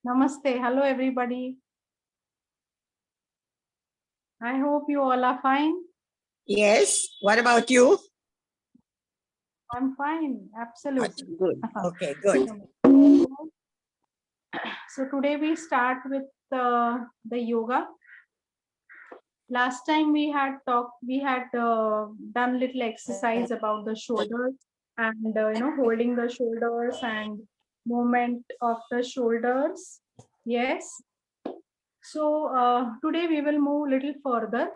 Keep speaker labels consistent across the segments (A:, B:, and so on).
A: Namaste. Hello, everybody. I hope you all are fine.
B: Yes. What about you?
A: I'm fine. Absolutely.
B: Good. Okay, good.
A: So today we start with the yoga. Last time we had done little exercise about the shoulders and holding the shoulders and movement of the shoulders. Yes. So today we will move little further.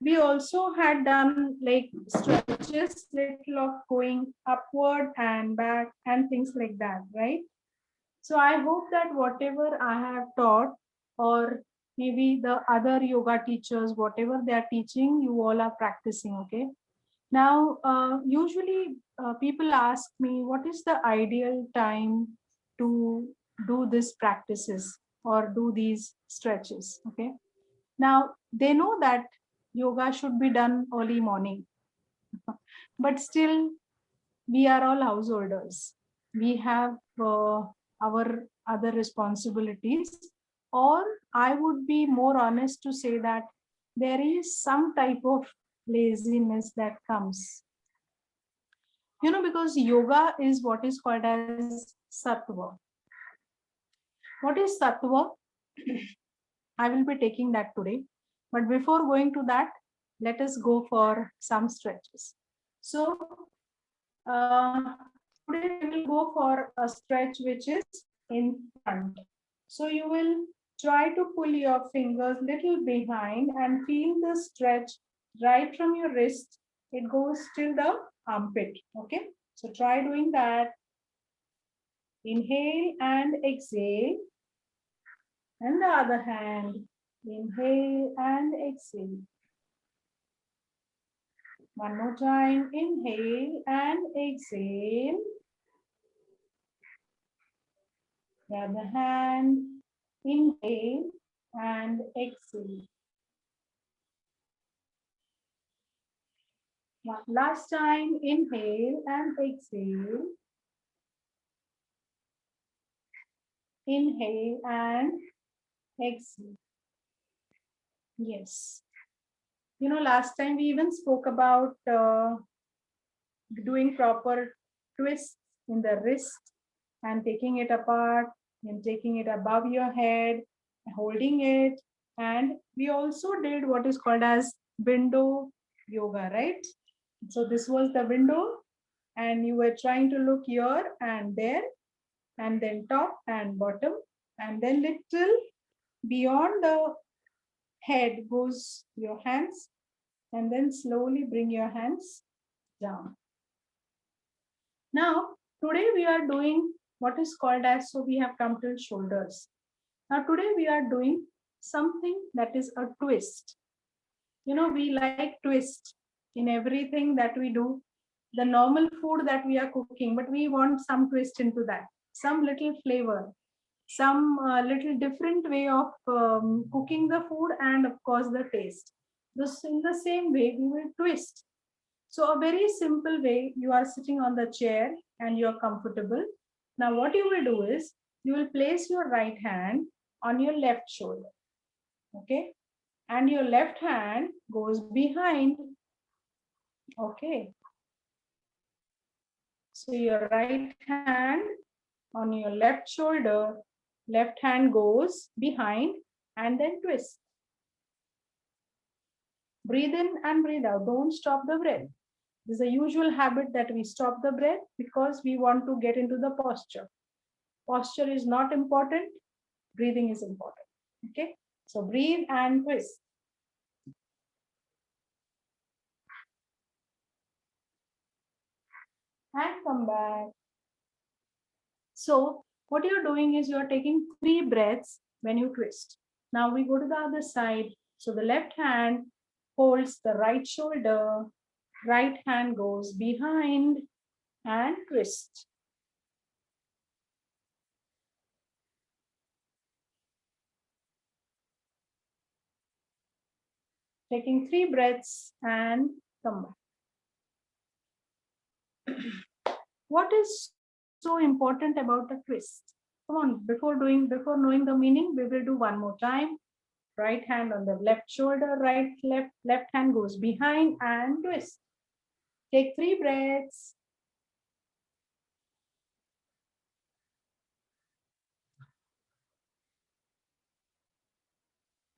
A: We also had done like stretches, little of going upward and back and things like that, right? So I hope that whatever I have taught, or maybe the other yoga teachers, whatever they are teaching, you all are practicing, okay? Now, usually people ask me, what is the ideal time to do these practices or do these stretches, okay? Now, they know that yoga should be done early morning, but still we are all householders. We have our other responsibilities, or I would be more honest to say that there is some type of laziness that comes. Because yoga is what is called as sattva. What is sattva? I will be taking that today. But before going to that, let us go for some stretches. So today we will go for a stretch which is in front. So you will try to pull your fingers little behind and feel the stretch right from your wrist. It goes till the armpit. Okay. So try doing that. Inhale and exhale. And the other hand. Inhale and exhale. One more time. Inhale and exhale. The other hand, inhale and exhale. Last time, inhale and exhale. Inhale and exhale. Yes. Last time we even spoke about doing proper twists in the wrist and taking it apart and taking it above your head, holding it. And we also did what is called as window yoga, right? So this was the window and you were trying to look here and there and then top and bottom and then little beyond the head goes your hands and then slowly bring your hands down. Now, today we are doing what is called as, so we have come to shoulders. Now, today we are doing something that is a twist. We like twist in everything that we do. The normal food that we are cooking, but we want some twist into that, some little flavor, some little different way of cooking the food, and of course the taste. This in the same way we will twist. So a very simple way, you are sitting on the chair and you are comfortable. Now what you will do is, you will place your right hand on your left shoulder, okay? And your left hand goes behind, okay? So your right hand on your left shoulder, left hand goes behind and then twist. Breathe in and breathe out. Don't stop the breath. This is a usual habit that we stop the breath because we want to get into the posture. Posture is not important. Breathing is important. Okay. So breathe and twist. And come back. So what you're doing is you're taking 3 breaths when you twist. Now we go to the other side. So the left hand holds the right shoulder, right hand goes behind and twist. Taking 3 breaths and come back. What is so important about a twist? Come on, before knowing the meaning, we will do one more time. Right hand on the left shoulder, left hand goes behind and twist. Take 3 breaths.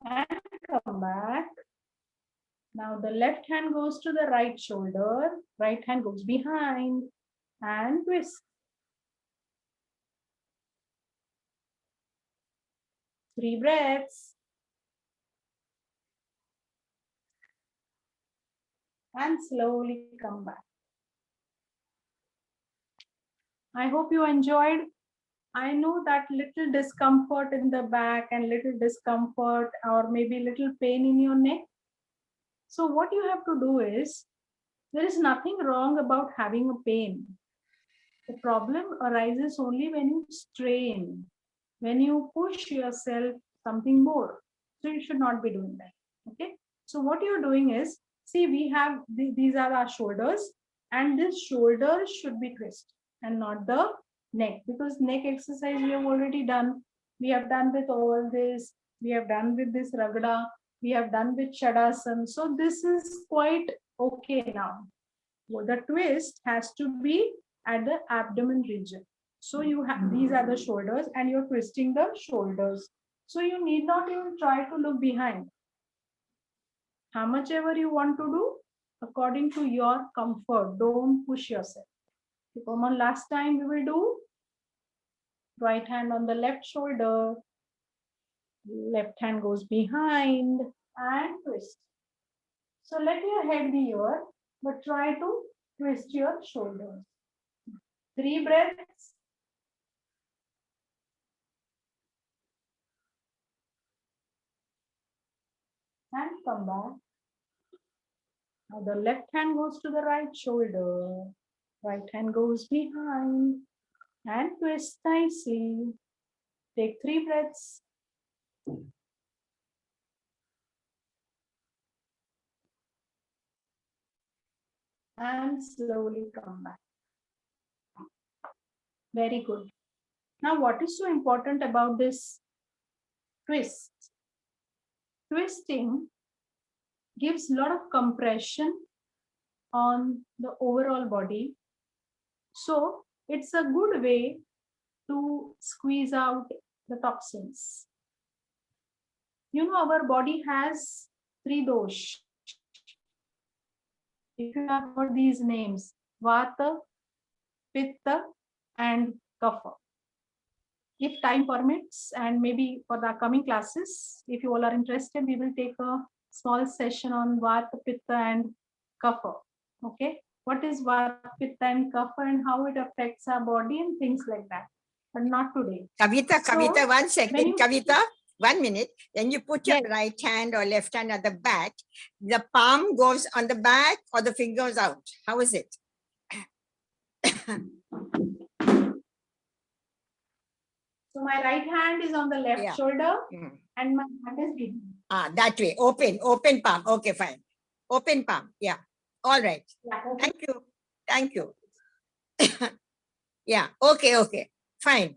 A: And come back. Now the left hand goes to the right shoulder, right hand goes behind and twist. 3 breaths. And slowly come back. I hope you enjoyed. I know that little discomfort in the back and little discomfort or maybe little pain in your neck. So what you have to do is, there is nothing wrong about having a pain. The problem arises only when you strain, when you push yourself something more. So you should not be doing that. Okay. So what you're doing is, see, we have these are our shoulders, and this shoulder should be twisted and not the neck, because neck exercise we have already done. We have done with all this. We have done with this ragda. We have done with Shadasana. So this is quite okay now. Well, the twist has to be at the abdomen region. So you have, these are the shoulders and you're twisting the shoulders. So you need not even try to look behind. How much ever you want to do according to your comfort. Don't push yourself. Come on, last time we will do right hand on the left shoulder, left hand goes behind and twist. So let your head be here, but try to twist your shoulders. 3 breaths. And come back. Now the left hand goes to the right shoulder. Right hand goes behind and twist nicely. Take 3 breaths. And slowly come back. Very good. Now what is so important about this twist? Twisting gives a lot of compression on the overall body. So it's a good way to squeeze out the toxins. You know, our body has 3 dosh. If you have heard these names, Vata, Pitta, and Kapha. If time permits, and maybe for the coming classes, if you all are interested, we will take a small session on Vata, Pitta, and Kapha. Okay, what is Vata, Pitta, and Kapha, and how it affects our body and things like that. But not today.
B: Kavita, 1 second.
A: you,
B: Kavita, 1 minute. When you put your
A: yes,
B: right hand or left hand at the back, the palm goes on the back or the fingers out. How is it?
A: So my right hand is on the left shoulder and my hand is behind.
B: That way. Open palm. Okay, fine. Open palm. Yeah. All right.
A: Yeah, okay.
B: Thank you. Thank you. Yeah. Okay. Fine.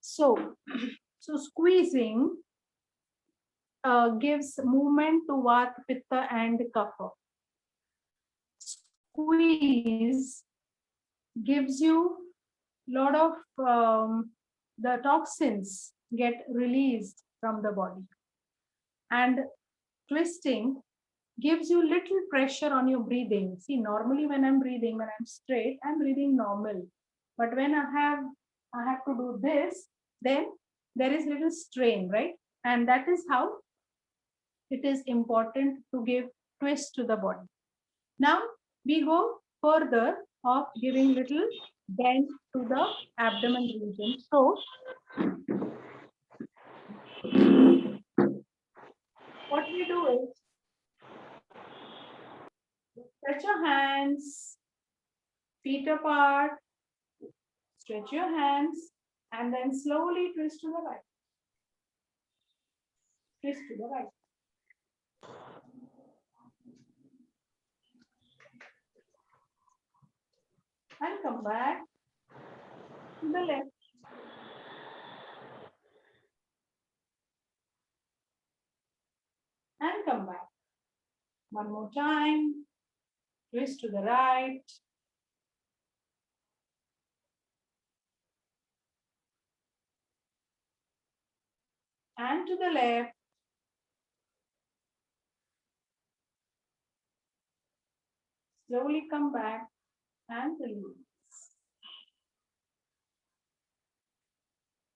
A: So squeezing gives movement to Vata, Pitta, and Kapha. Squeeze gives you a lot of the toxins get released from the body. And twisting gives you little pressure on your breathing. See, normally when I'm breathing, when I'm straight, I'm breathing normal. But when I have to do this, then there is little strain, right? And that is how it is important to give twist to the body. Now we go further of giving little bend to the abdomen region. So what we do is stretch your hands, feet apart, stretch your hands, and then slowly twist to the right. Twist to the right. And come come back to the left. And come back. One more time. Twist to the right. And to the left. Slowly come back and release.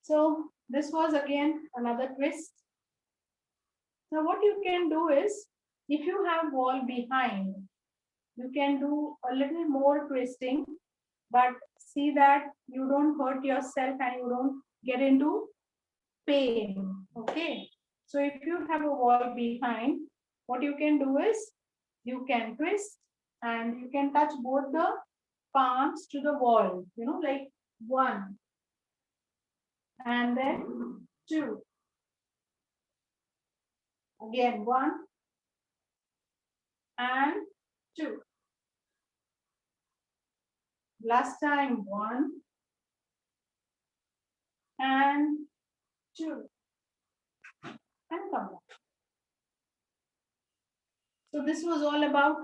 A: So this was again another twist. Now what you can do is, if you have wall behind, you can do a little more twisting, but see that you don't hurt yourself and you don't get into pain. Okay. So if you have a wall behind, what you can do is you can twist and you can touch both the palms to the wall, like 1 and then 2. Again 1 and 2. Last time 1 and 2. And come back. So this was all about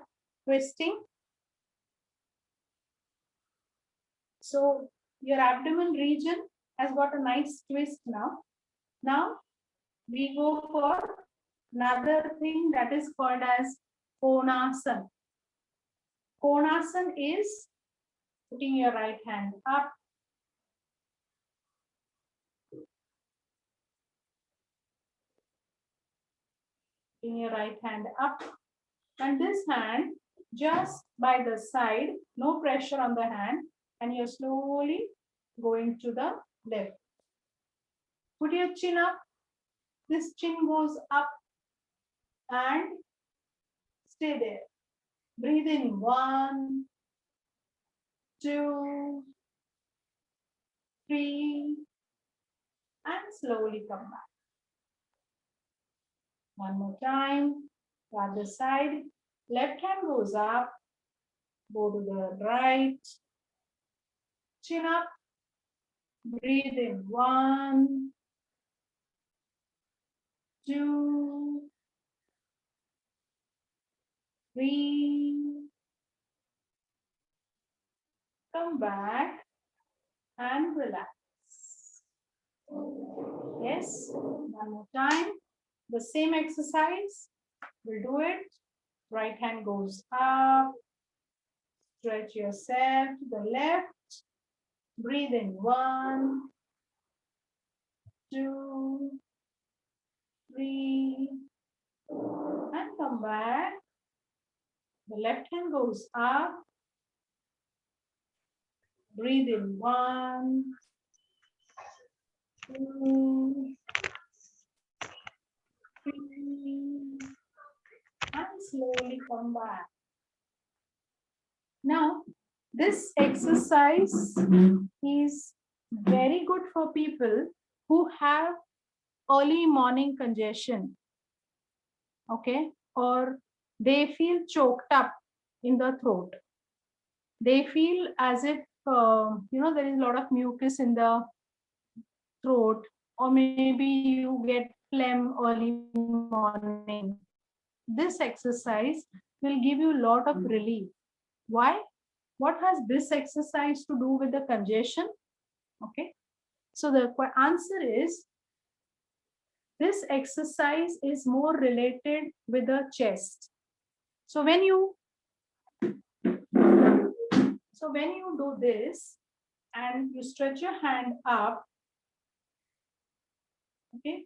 A: twisting. So your abdomen region has got a nice twist now. Now we go for another thing that is called as Konasana. Konasana is putting your right hand up. Putting your right hand up. And this hand just by the side, no pressure on the hand, and you're slowly going to the left. Put your chin up. This chin goes up and stay there. Breathe in 1, 2, 3, and slowly come back. One more time. The other side. Left hand goes up. Go to the right. Chin up. Breathe in 1, 2, 3. Come back and relax. Yes, one more time. The same exercise. We'll do it. Right hand goes up. Stretch yourself to the left. Breathe in 1, 2, 3, and come back. The left hand goes up. Breathe in 1, 2, 3, and slowly come back. Now, this exercise is very good for people who have early morning congestion, okay, or they feel choked up in the throat. They feel as if, there is a lot of mucus in the throat, or maybe you get phlegm early morning. This exercise will give you a lot of relief. Why? What has this exercise to do with the congestion? Okay. So the answer is, this exercise is more related with the chest. So when you do this and you stretch your hand up, okay,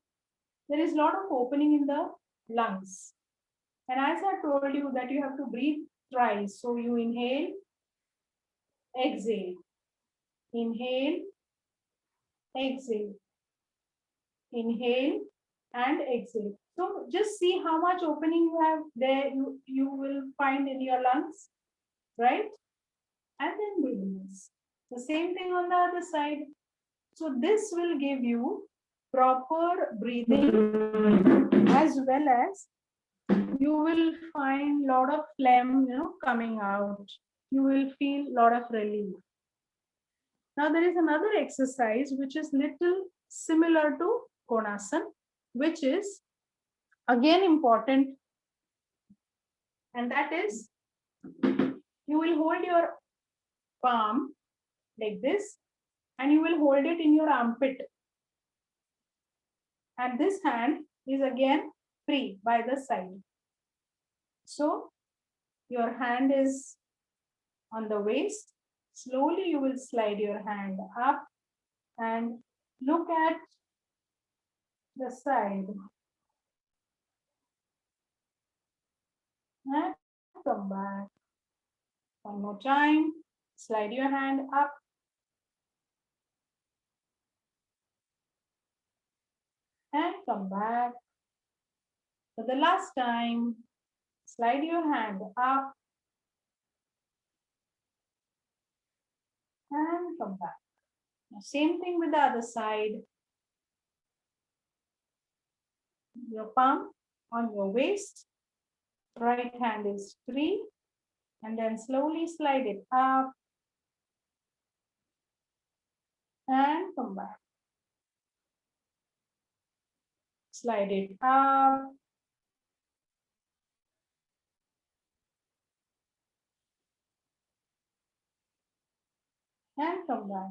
A: there is a lot of opening in the lungs. And as I told you that you have to breathe thrice. So you inhale, exhale, inhale, exhale, inhale, and exhale. So just see how much opening you have there, you will find in your lungs, right? And then release. The same thing on the other side. So this will give you proper breathing, as well as you will find a lot of phlegm, coming out. You will feel a lot of relief. Now there is another exercise which is little similar to Konasana, which is again important, and that is you will hold your palm like this and you will hold it in your armpit, and this hand is again free by the side. So your hand is on the waist. Slowly you will slide your hand up and look at the side and come back. One more time. Slide your hand up and come back. For the last time, slide your hand up and come back. Now, same thing with the other side. Your palm on your waist, right hand is free, and then slowly slide it up and come back. Slide it up and come back.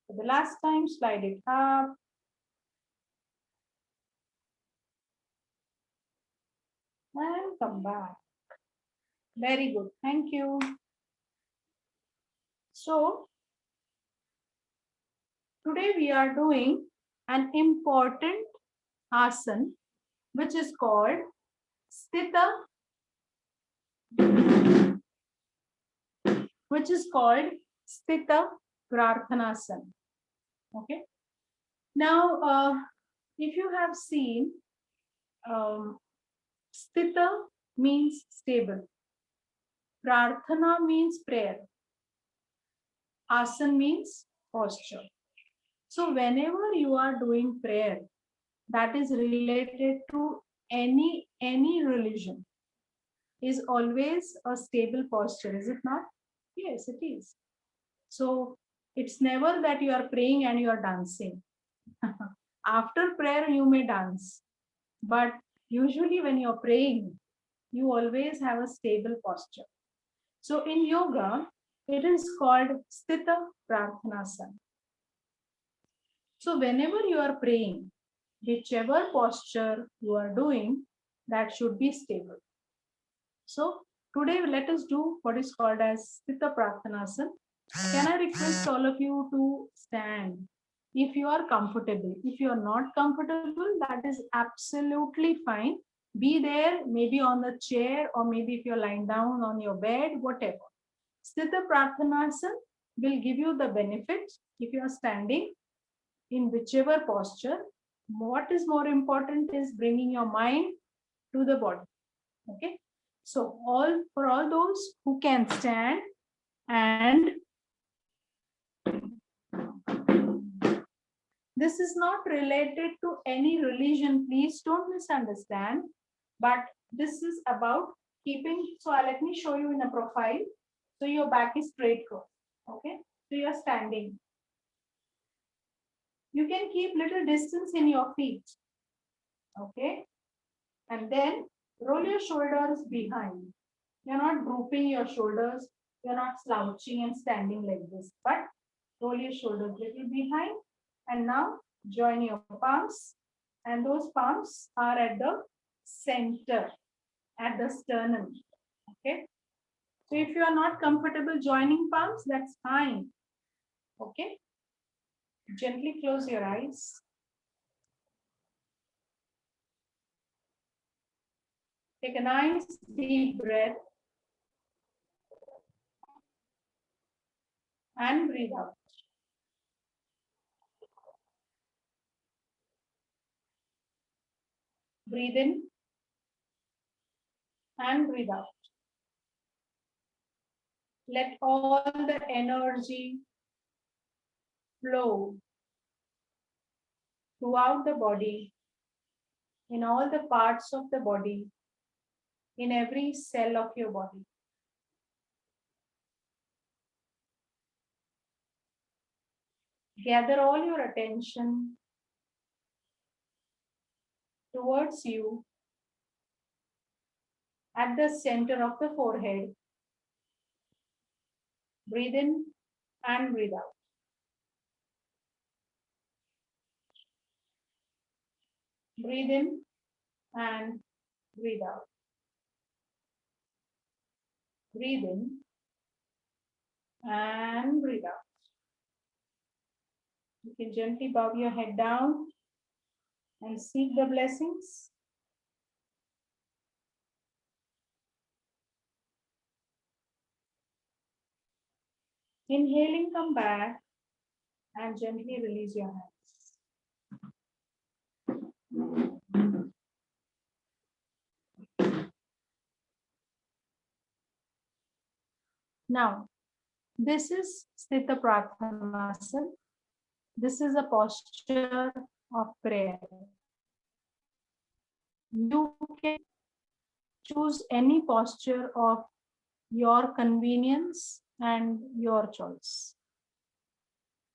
A: For the last time, slide it up and come back. Very good. Thank you. So, today we are doing an important asana, which is called Sthita, Prarthanasana. Okay. Now, if you have seen, Sthita means stable. Prarthana means prayer. Asana means posture. So whenever you are doing prayer that is related to any religion, is always a stable posture, is it not? Yes, it is. So it's never that you are praying and you are dancing. After prayer, you may dance. But usually when you're praying, you always have a stable posture. So in yoga, it is called Sthita Prarthanasana. So whenever you are praying, whichever posture you are doing, that should be stable. So today let us do what is called as Sthita Prarthanasana. Can I request all of you to stand if you are comfortable? If you are not comfortable, that is absolutely fine. Be there, maybe on the chair, or maybe if you're lying down on your bed, whatever. Sthita Prarthanasana will give you the benefit if you are standing in whichever posture. What is more important is bringing your mind to the body. Okay. So for all those who can stand, and this is not related to any religion, please don't misunderstand, but this is about keeping. So let me show you in a profile. So your back is straight cross. Okay. So you are standing. You can keep little distance in your feet. Okay. And then roll your shoulders behind. You're not drooping your shoulders. You're not slouching and standing like this, but roll your shoulders little behind. And now join your palms. And those palms are at the center, at the sternum. Okay. So if you are not comfortable joining palms, that's fine. Okay. Gently close your eyes. Take a nice deep breath and breathe out. Breathe in and breathe out. Let all the energy flow throughout the body, in all the parts of the body, in every cell of your body. Gather all your attention towards you at the center of the forehead. Breathe in and breathe out. Breathe in and breathe out. Breathe in and breathe out. You can gently bow your head down and seek the blessings. Inhaling, come back and gently release your hands. Now, this is Sthita Prathanasana. This is a posture of prayer. You can choose any posture of your convenience and your choice.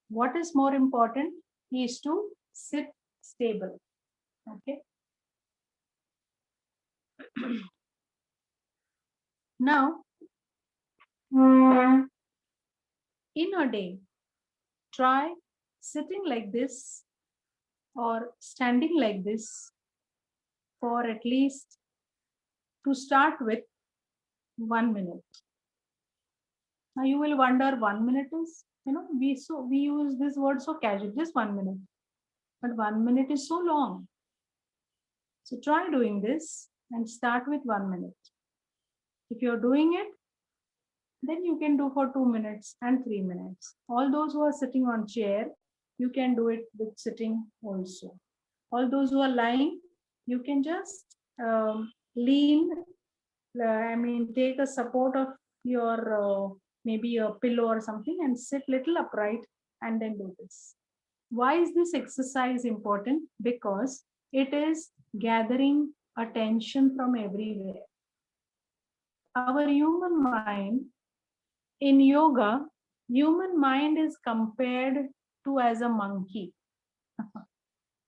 A: What is more important is to sit stable. Okay. Now, in a day, try sitting like this or standing like this for at least, to start with, 1 minute. Now you will wonder, 1 minute is, we use this word so casual, just 1 minute. But 1 minute is so long. So try doing this and start with 1 minute. If you're doing it, then you can do for 2 minutes and 3 minutes. All those who are sitting on chair, you can do it with sitting also. All those who are lying, you can just lean, take a support of your maybe a pillow or something and sit little upright and then do this. Why is this exercise important? Because it is gathering attention from everywhere. Our human mind, in yoga, human mind is compared to as a monkey.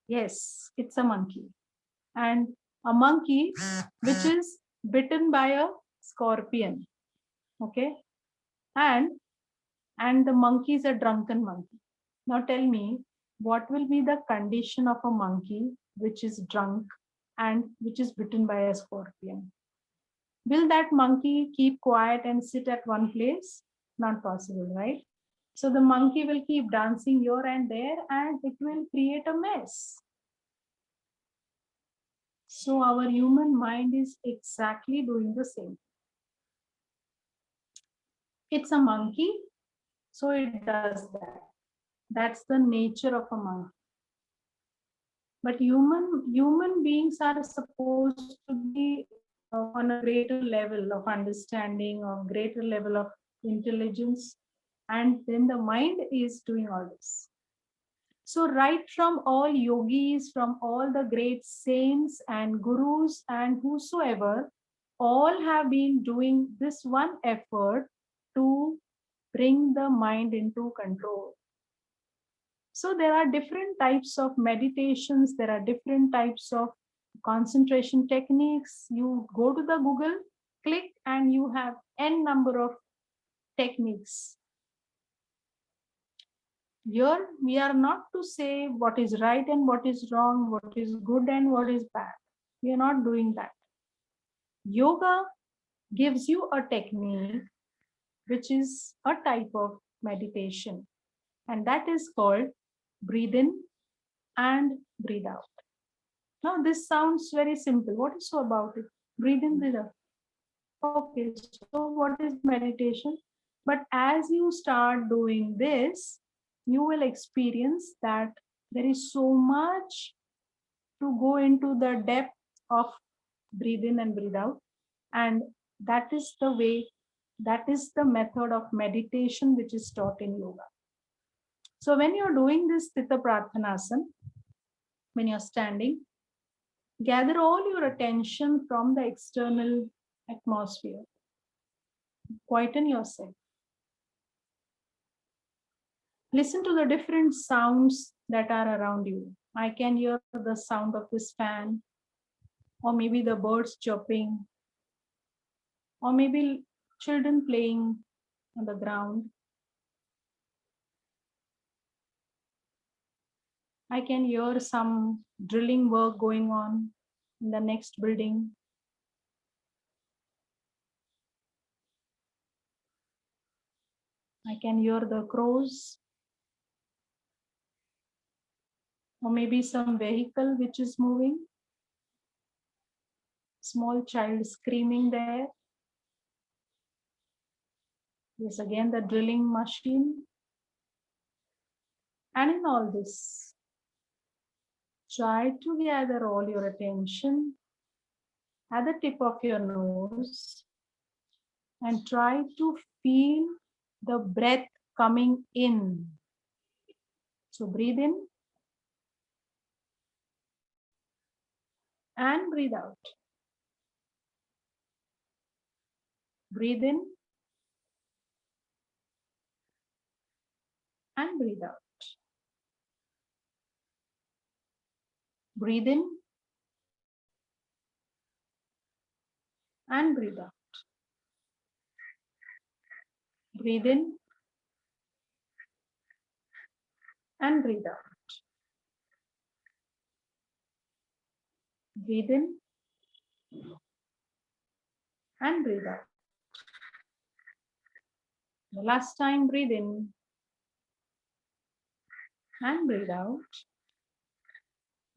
A: Yes, it's a monkey. And a monkey which is bitten by a scorpion. Okay. And the monkey is a drunken monkey. Now tell me, what will be the condition of a monkey which is drunk and which is bitten by a scorpion? Will that monkey keep quiet and sit at one place? Not possible, right? So the monkey will keep dancing here and there and it will create a mess. So our human mind is exactly doing the same. It's a monkey, so it does that. That's the nature of a monkey. But human beings are supposed to be on a greater level of understanding, or greater level of intelligence, and then the mind is doing all this. So right from all yogis, from all the great saints and gurus and whosoever, all have been doing this one effort to bring the mind into control. So there are different types of meditations, there are different types of concentration techniques. You go to the Google, click, and you have n number of techniques. Here we are not to say what is right and what is wrong, what is good and what is bad. We are not doing that. Yoga gives you a technique which is a type of meditation, and that is called breathe in and breathe out. Now this sounds very simple. What is so about it? Breathe in, breathe out. Okay, so what is meditation? But as you start doing this, you will experience that there is so much to go into the depth of breathe in and breathe out. And that is the way, that is the method of meditation which is taught in yoga. So when you're doing this Sthita Prathanasana, when you're standing, gather all your attention from the external atmosphere. Quieten yourself. Listen to the different sounds that are around you. I can hear the sound of this fan, or maybe the birds chirping, or maybe children playing on the ground. I can hear some drilling work going on in the next building. I can hear the crows, or maybe some vehicle which is moving. Small child screaming there. Yes, again the drilling machine. And in all this, try to gather all your attention at the tip of your nose and try to feel the breath coming in. So breathe in and breathe out. Breathe in and breathe out. Breathe in and breathe out. Breathe in and breathe out. Breathe in and breathe out. The last time, breathe in and breathe out.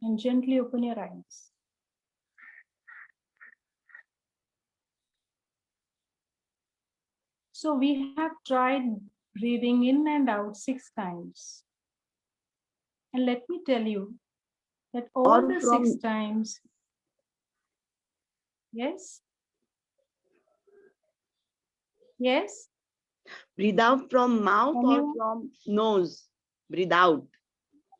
A: And gently open your eyes. So we have tried breathing in and out 6 times. And let me tell you that all the 6 times, yes? Yes?
C: Breathe out from mouth or from nose? Breathe out.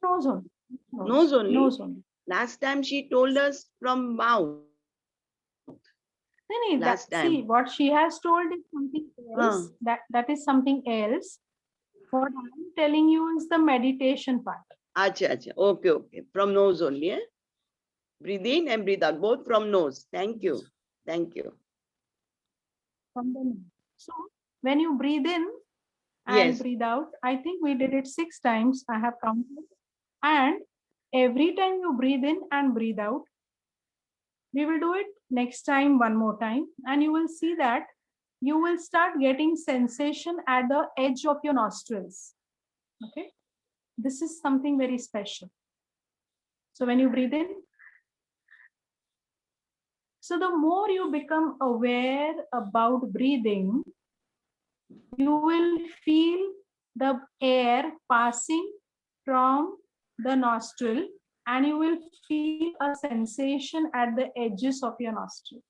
A: Nose only.
C: Nose only?
A: Nose only.
C: Last time she told us from mouth.
A: Last time. See, what she has told is something else. That is something else. What I'm telling you is the meditation part.
C: Acha, acha. Okay, okay. From nose only. Eh? Breathe in and breathe out. Both from nose. Thank you. Thank you.
A: From the nose. So when you breathe in and breathe out, I think we did it 6 times. I have counted. And every time you breathe in and breathe out, we will do it next time one more time. And you will see that you will start getting sensation at the edge of your nostrils. Okay. This is something very special. So when you breathe in, so the more you become aware about breathing, you will feel the air passing from the nostril and you will feel a sensation at the edges of your nostril.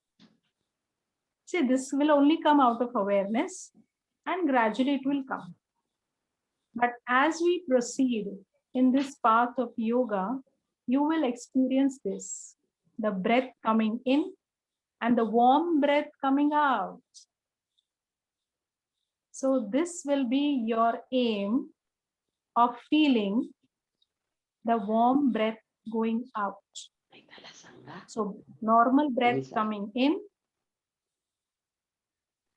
A: See, this will only come out of awareness and gradually it will come. But as we proceed in this path of yoga, you will experience this, the breath coming in and the warm breath coming out. So this will be your aim of feeling the warm breath going out. So normal breath coming in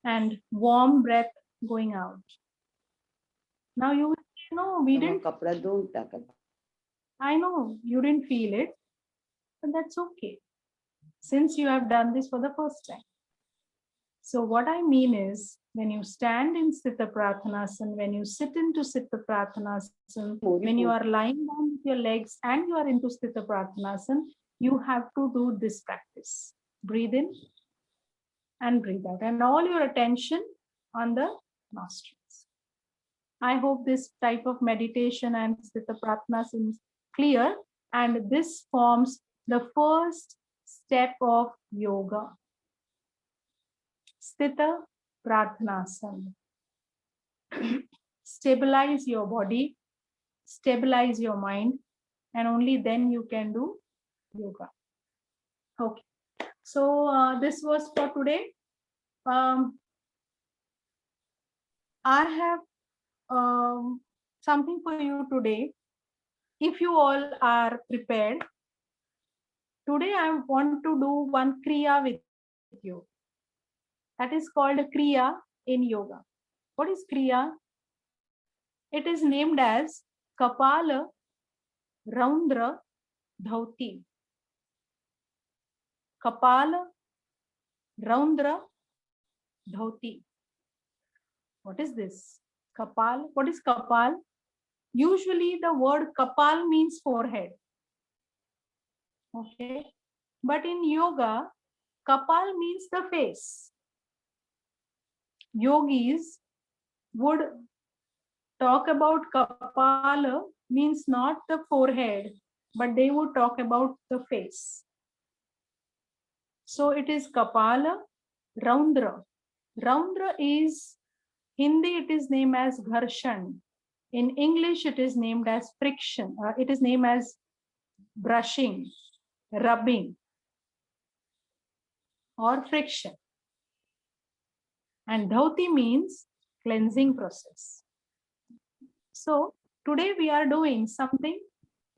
A: and warm breath going out. Now you will say, no, we didn't. I know you didn't feel it, but that's okay. Since you have done this for the first time. So what I mean is, when you stand in Sthita Prathanasana, when you sit into Sthita Prathanasana, when you are lying down with your legs and you are into Sthita Prathanasana, you have to do this practice. Breathe in and breathe out, and all your attention on the nostrils. I hope this type of meditation and Sthita Prathanasana is clear, and this forms the first step of yoga. Sthita Prathanasana. Stabilize your body, stabilize your mind, and only then you can do yoga. Okay. So this was for today. I have something for you today. If you all are prepared, today I want to do one Kriya with you. That is called Kriya in yoga. What is Kriya? It is named as Kapala Raundra Dhauti. Kapala Raundra Dhauti. What is this? Kapal. What is Kapal? Usually the word Kapal means forehead. Okay. But in yoga, Kapal means the face. Yogis would talk about Kapala means not the forehead, but they would talk about the face. So it is Kapala Raundra. Raundra is Hindi, it is named as Gharshan. In English, it is named as friction. It is named as brushing, rubbing, or friction. And Dhauti means cleansing process. So today we are doing something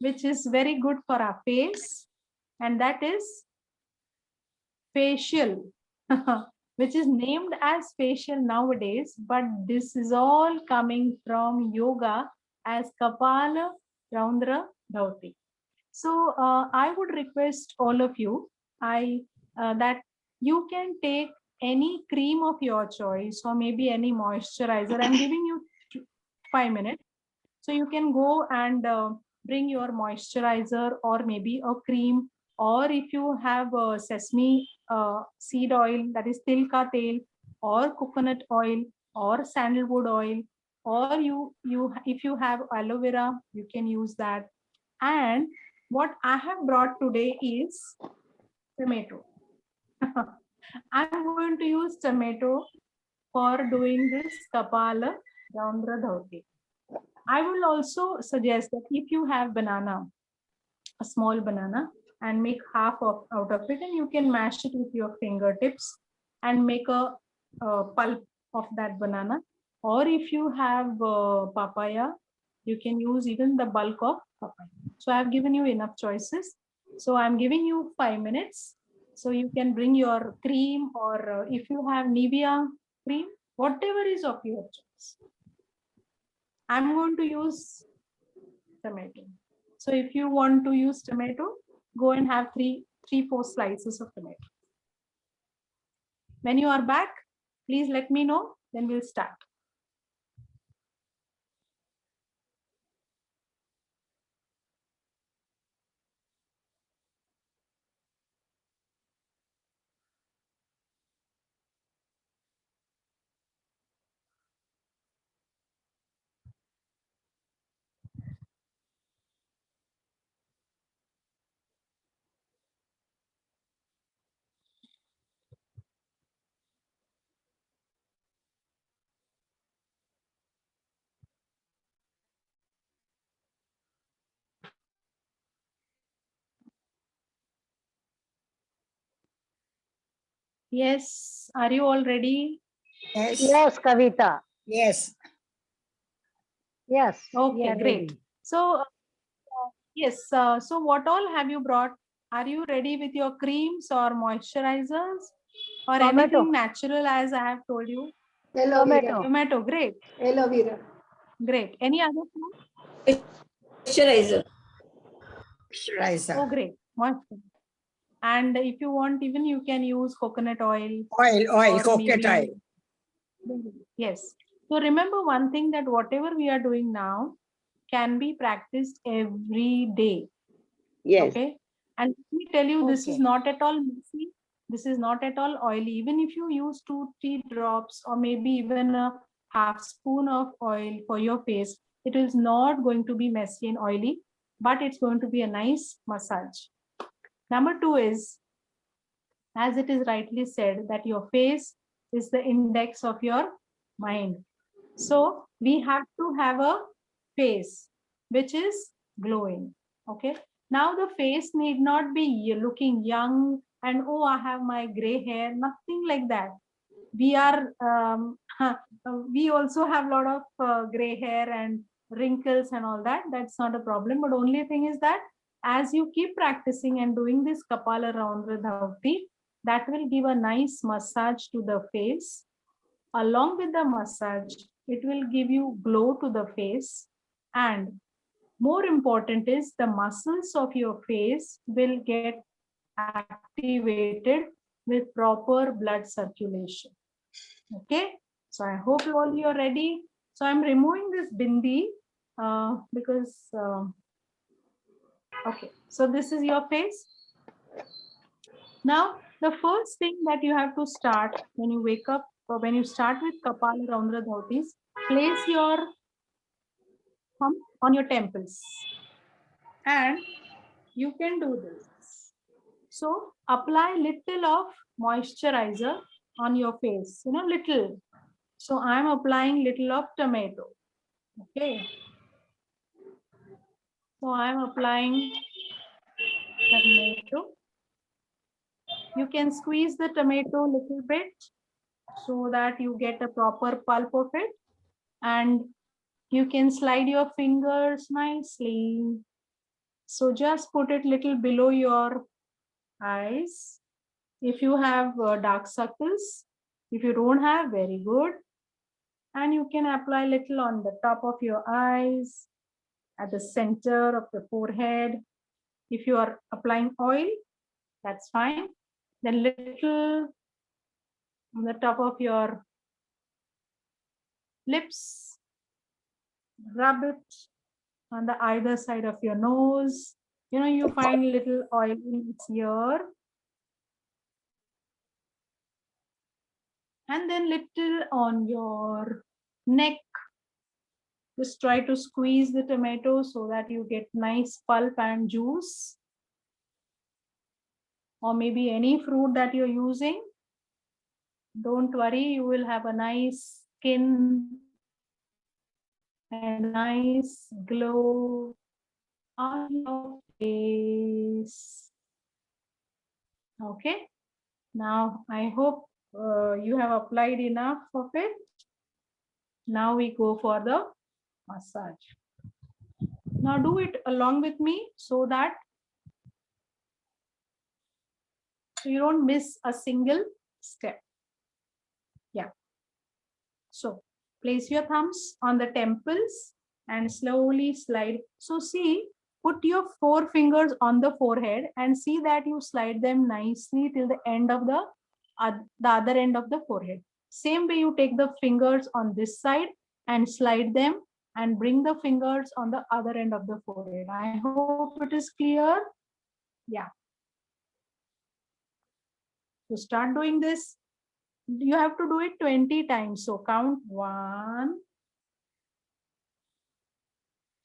A: which is very good for our face, and that is facial, which is named as facial nowadays, but this is all coming from yoga as Kapala Raundra Dhauti. So I would request all of you that you can take any cream of your choice or maybe any moisturizer. I'm giving you 5 minutes. So you can go and bring your moisturizer or maybe a cream, or if you have sesame seed oil, that is tilka tel, or coconut oil or sandalwood oil, or if you have aloe vera, you can use that. And what I have brought today is tomato. I'm going to use tomato for doing this Kapala Raundra Dhauti. I will also suggest that if you have banana, a small banana, and make half out of it, and you can mash it with your fingertips and make a pulp of that banana. Or if you have papaya, you can use even the bulk of papaya. So I have given you enough choices. So I'm giving you 5 minutes. So you can bring your cream, or if you have Nivea cream, whatever is of your choice. I'm going to use tomato. So if you want to use tomato, go and have 4 slices of tomato. When you are back, please let me know, then we'll start. Yes, are you all ready?
B: Yes.
D: Yes, Kavita.
B: Yes.
D: Yes. we
A: Okay,
D: are
A: great.
D: ready.
A: So, yes, so what all have you brought? Are you ready with your creams or moisturizers or
D: Tomato.
A: anything natural as I have told you?
D: Tomato.
A: Tomato, great,
E: Aloe vera.
A: great. Any other food?
E: Moisturizer.
B: Moisturizer.
A: Oh, great, moisturizer. And if you want, even you can use coconut oil.
B: Oil,
A: or
B: coconut oil.
A: maybe- Yes. So remember one thing, that whatever we are doing now can be practiced every day.
C: Yes.
A: Okay. And let me tell you, this is
D: Okay.
A: not at all messy. This is not at all oily. Even if you use 2-3 drops or maybe even a half spoon of oil for your face, it is not going to be messy and oily, but it's going to be a nice massage. Number 2 is, as it is rightly said, that your face is the index of your mind. So we have to have a face which is glowing. Okay. Now the face need not be looking young and, oh, I have my gray hair, nothing like that. We are, we also have a lot of gray hair and wrinkles and all that. That's not a problem. But only thing is that as you keep practicing and doing this Kapala Raundra Dhavti, that will give a nice massage to the face. Along with the massage, it will give you glow to the face. And more important is the muscles of your face will get activated with proper blood circulation. Okay, so I hope you all are ready. So I'm removing this bindi because okay, so this is your face. Now the first thing that you have to start when you wake up or when you start with Kapala Raundra Dhautis, place your thumb on your temples and you can do this. So apply little of moisturizer on your face, little. So I'm applying little of tomato. Okay. So I'm applying tomato. You can squeeze the tomato a little bit so that you get a proper pulp of it. And you can slide your fingers nicely. So just put it little below your eyes. If you have dark circles, if you don't have, very good. And you can apply little on the top of your eyes, at the center of the forehead. If you are applying oil, that's fine. Then little on the top of your lips, rub it on the either side of your nose. You find little oil in its ear. And then little on your neck. Just try to squeeze the tomato so that you get nice pulp and juice. Or maybe any fruit that you're using. Don't worry, you will have a nice skin and nice glow on your face. Okay. Now, I hope you have applied enough of it. Now we go for the massage. Now do it along with me so that you don't miss a single step. Yeah. So place your thumbs on the temples and slowly slide. So see, put your 4 fingers on the forehead and see that you slide them nicely till the end of the other end of the forehead. Same way you take the fingers on this side and slide them and bring the fingers on the other end of the forehead. I hope it is clear. Yeah. So start doing this. You have to do it 20 times. So count 1,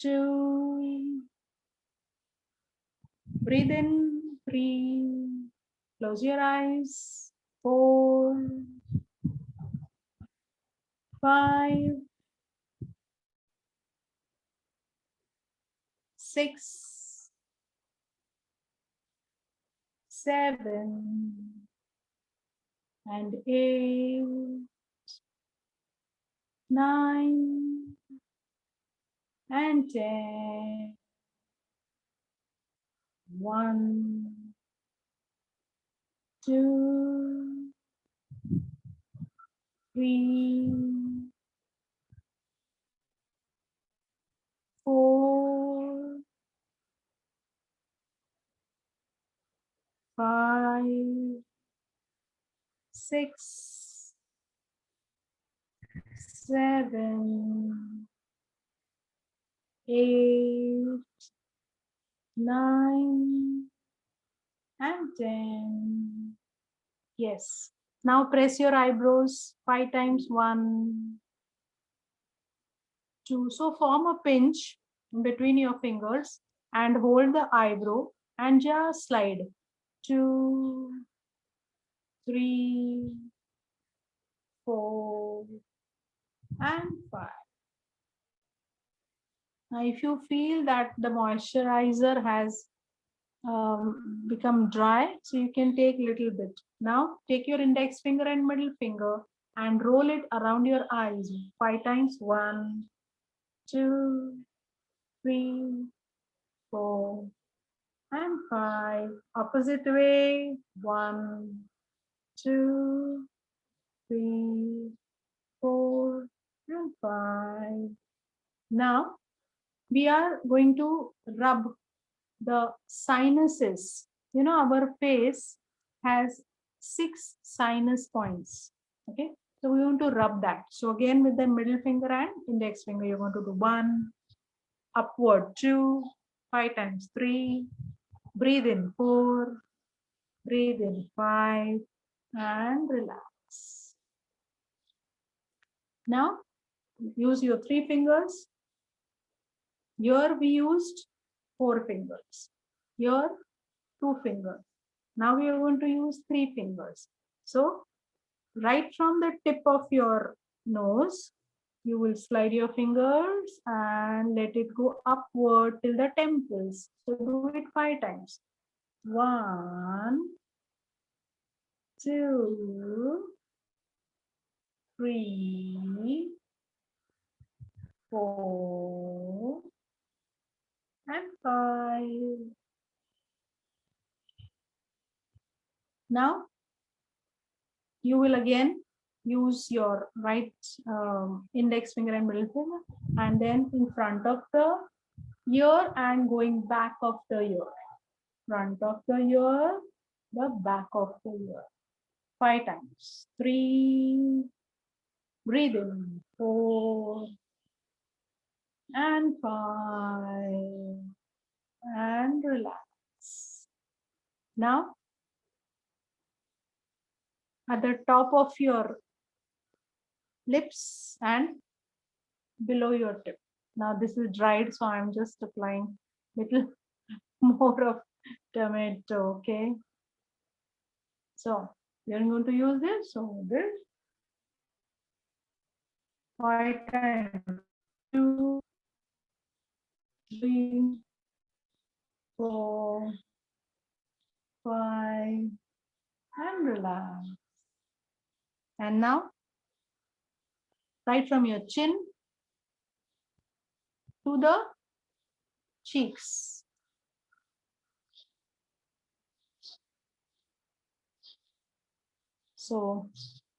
A: 2, breathe in, 3, close your eyes, 4, 5, 6, 7, and 8, 9, and 10. 1, 2, 3, 4, 5, 6, 7, 8, 9, and 10. Yes. Now press your eyebrows 5 times. 1, 2. So form a pinch between your fingers and hold the eyebrow and just slide. 2, 3, 4, and 5. Now, if you feel that the moisturizer has become dry, so you can take little bit. Now take your index finger and middle finger and roll it around your eyes 5 times. 1, 2, 3, 4, and 5. Opposite way. 1, 2, 3, 4, and 5. Now we are going to rub the sinuses. You know, our face has 6 sinus points. Okay, so we want to rub that. So again, with the middle finger and index finger, you're going to do 1, upward 2, 5 times 3, breathe in 4, breathe in 5, and relax. Now use your 3 fingers. Here we used 4 fingers. Here 2 fingers. Now we are going to use 3 fingers. So right from the tip of your nose, you will slide your fingers and let it go upward till the temples. So do it 5 times. 1, 2, 3, 4, and 5. Now you will again use your right index finger and middle finger, and then in front of the ear and going back of the ear. Front of the ear, the back of the ear. 5 times. 3, breathe in. 4, and 5, and relax. Now at the top of your lips and below your tip. Now this is dried, so I'm just applying little more of tomato. Okay, so we're going to use this. So this 5 times. 2, 3, 4, 5, and relax. And now right from your chin to the cheeks. So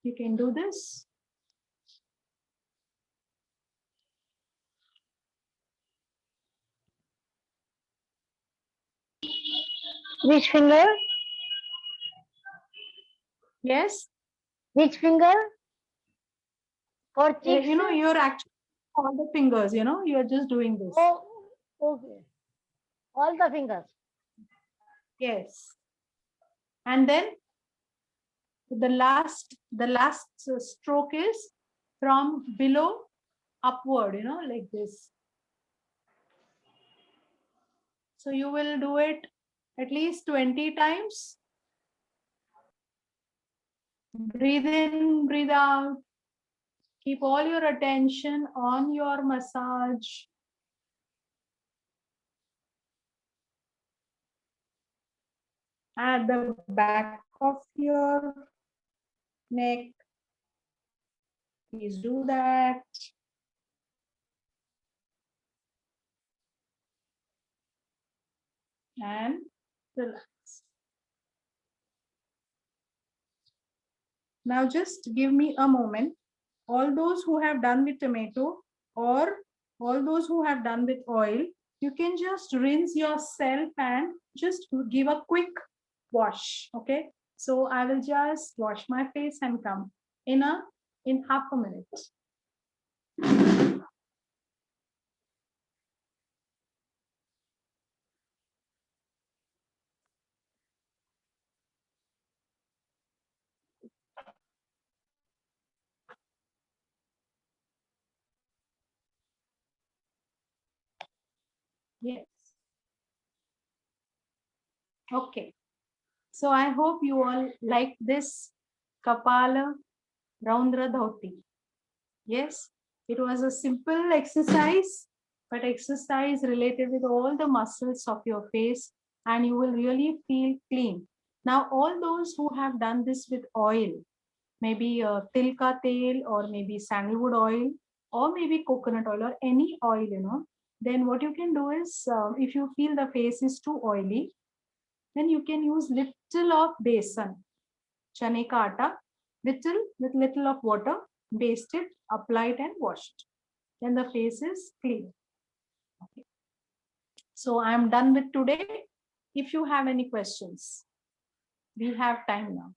A: you can do this.
D: Which finger?
A: Yes,
D: Which finger? For cheeks?
A: you know, you're actually all the fingers, you know, you're just doing this.
D: Oh, okay. All the fingers.
A: Yes. And then the last stroke is from below upward, you know, like this. So you will do it at least 20 times. Breathe in, breathe out. Keep all your attention on your massage. At the back of your neck. Please do that. And relax. Now just give me a moment. All those who have done with tomato or all those who have done with oil, you can just rinse yourself and just give a quick wash. Okay. So I will just wash my face and come in half a minute. Yes. Okay. So I hope you all like this Kapala Raundra Dhoti. Yes, it was a simple exercise, but exercise related with all the muscles of your face, and you will really feel clean. Now, all those who have done this with oil, maybe tilka tel or maybe sandalwood oil, or maybe coconut oil or any oil, then what you can do is, if you feel the face is too oily, then you can use little of besan, chane ka atta, with little of water, baste it, apply it and wash it. Then the face is clean. Okay. So I am done with today. If you have any questions, we have time now.